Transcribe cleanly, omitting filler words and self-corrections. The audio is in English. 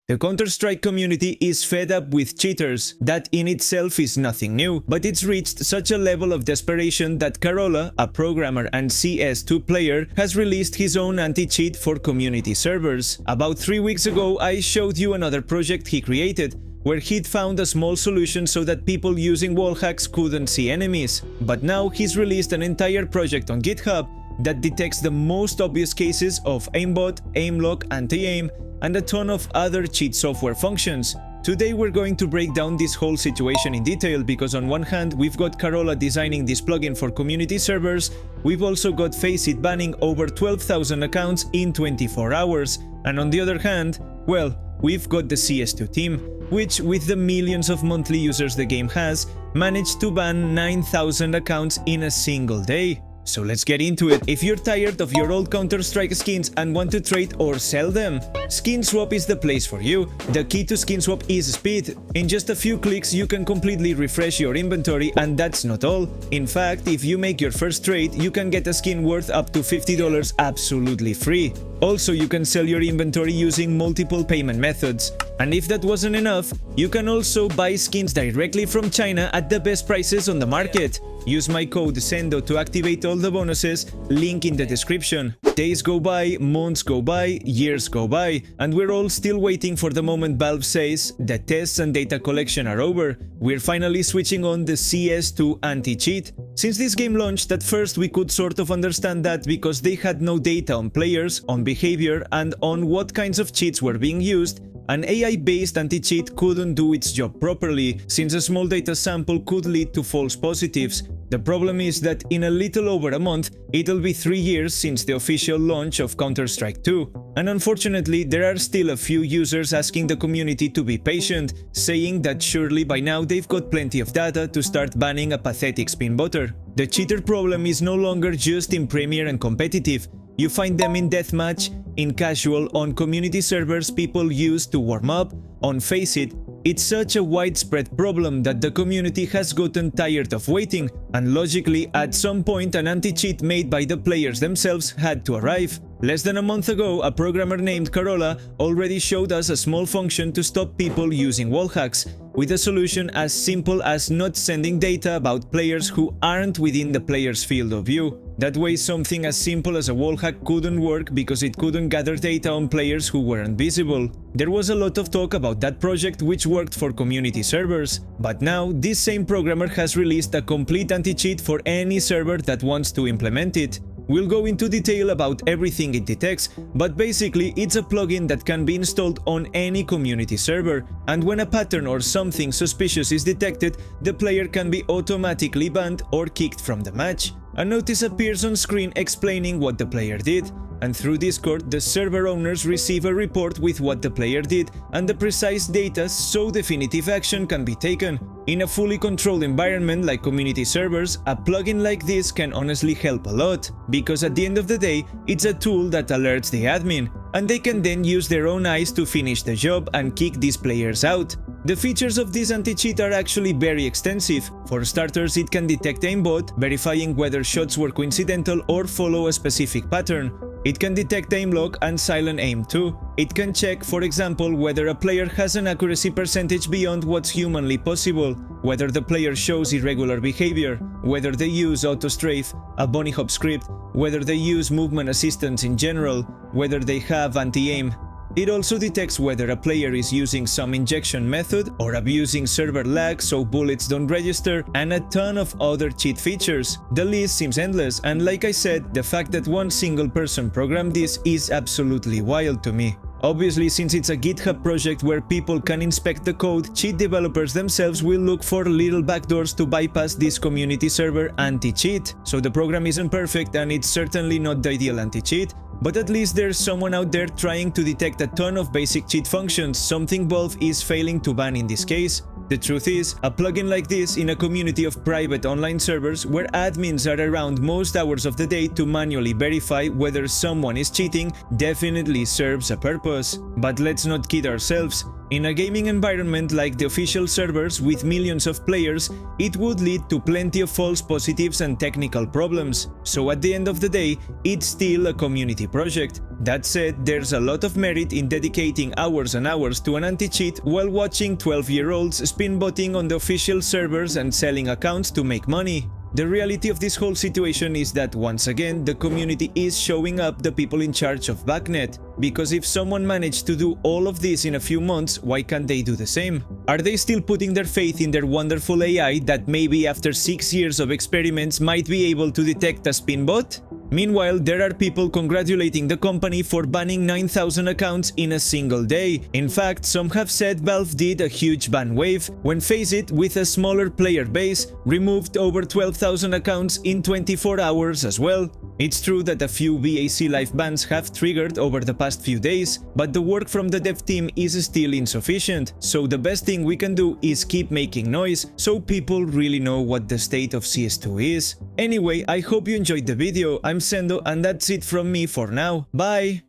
The Counter-Strike community is fed up with cheaters. That in itself is nothing new, but it's reached such a level of desperation that Karola, a programmer and CS2 player, has released his own anti-cheat for community servers. About 3 weeks ago, I showed you another project he created, where he'd found a small solution so that people using wall hacks couldn't see enemies. But now he's released an entire project on GitHub that detects the most obvious cases of aimbot, aimlock, anti-aim, and a ton of other cheat software functions. Today we're going to break down this whole situation in detail because on one hand we've got Karola designing this plugin for community servers, we've also got Faceit banning over 12,000 accounts in 24 hours, and on the other hand, well, we've got the CS2 team, which with the millions of monthly users the game has, managed to ban 9,000 accounts in a single day. So let's get into it. If you're tired of your old Counter-Strike skins and want to trade or sell them, SkinSwap is the place for you. The key to SkinSwap is speed. In just a few clicks you can completely refresh your inventory, and that's not all. In fact, if you make your first trade, you can get a skin worth up to $50 absolutely free. Also, you can sell your inventory using multiple payment methods. And if that wasn't enough, you can also buy skins directly from China at the best prices on the market. Use my code sendoh to activate all the bonuses, link in the description. Days go by, months go by, years go by, and we're all still waiting for the moment Valve says the tests and data collection are over. We're finally switching on the CS2 anti-cheat. Since this game launched, at first we could sort of understand that because they had no data on players, on behavior, and on what kinds of cheats were being used, an AI-based anti-cheat couldn't do its job properly, since a small data sample could lead to false positives. The problem is that in a little over a month, it'll be 3 years since the official launch of Counter-Strike 2. And unfortunately, there are still a few users asking the community to be patient, saying that surely by now they've got plenty of data to start banning a pathetic spin botter. The cheater problem is no longer just in Premier and competitive. You find them in deathmatch, in casual, on community servers people use to warm up, on Faceit. It's such a widespread problem that the community has gotten tired of waiting, and logically, at some point an anti-cheat made by the players themselves had to arrive. Less than a month ago, a programmer named Karola already showed us a small function to stop people using wall hacks, with a solution as simple as not sending data about players who aren't within the player's field of view. That way, something as simple as a wall hack couldn't work because it couldn't gather data on players who weren't visible. There was a lot of talk about that project which worked for community servers, but now this same programmer has released a complete anti-cheat for any server that wants to implement it. We'll go into detail about everything it detects, but basically it's a plugin that can be installed on any community server, and when a pattern or something suspicious is detected, the player can be automatically banned or kicked from the match. A notice appears on screen explaining what the player did, and through Discord the server owners receive a report with what the player did and the precise data so definitive action can be taken. In a fully controlled environment like community servers, a plugin like this can honestly help a lot, because at the end of the day, it's a tool that alerts the admin, and they can then use their own eyes to finish the job and kick these players out. The features of this anti-cheat are actually very extensive. For starters, it can detect aimbot, verifying whether shots were coincidental or follow a specific pattern. It can detect aimlock and silent aim too. It can check, for example, whether a player has an accuracy percentage beyond what's humanly possible, whether the player shows irregular behavior, whether they use auto-strafe, a bunnyhop script, whether they use movement assistance in general, whether they have anti-aim. It also detects whether a player is using some injection method or abusing server lag so bullets don't register, and a ton of other cheat features. The list seems endless, and like I said, the fact that one single person programmed this is absolutely wild to me. Obviously, since it's a GitHub project where people can inspect the code, cheat developers themselves will look for little backdoors to bypass this community server anti-cheat. So the program isn't perfect, and it's certainly not the ideal anti-cheat, but at least there's someone out there trying to detect a ton of basic cheat functions, something Valve is failing to ban in this case. The truth is, a plugin like this in a community of private online servers where admins are around most hours of the day to manually verify whether someone is cheating definitely serves a purpose. But let's not kid ourselves. In a gaming environment like the official servers with millions of players, it would lead to plenty of false positives and technical problems, so at the end of the day, it's still a community project. That said, there's a lot of merit in dedicating hours and hours to an anti-cheat while watching 12-year-olds spin-botting on the official servers and selling accounts to make money. The reality of this whole situation is that once again, the community is showing up the people in charge of Backnet, because if someone managed to do all of this in a few months, why can't they do the same? Are they still putting their faith in their wonderful AI that maybe after 6 years of experiments might be able to detect a spin bot? Meanwhile, there are people congratulating the company for banning 9,000 accounts in a single day. In fact, some have said Valve did a huge ban wave when FACEIT, with a smaller player base, removed over 12,000 accounts in 24 hours as well. It's true that a few BAC live bans have triggered over the past few days, but the work from the dev team is still insufficient, so the best thing we can do is keep making noise so people really know what the state of CS2 is. Anyway, I hope you enjoyed the video. I'm Sendoh and that's it from me for now. Bye!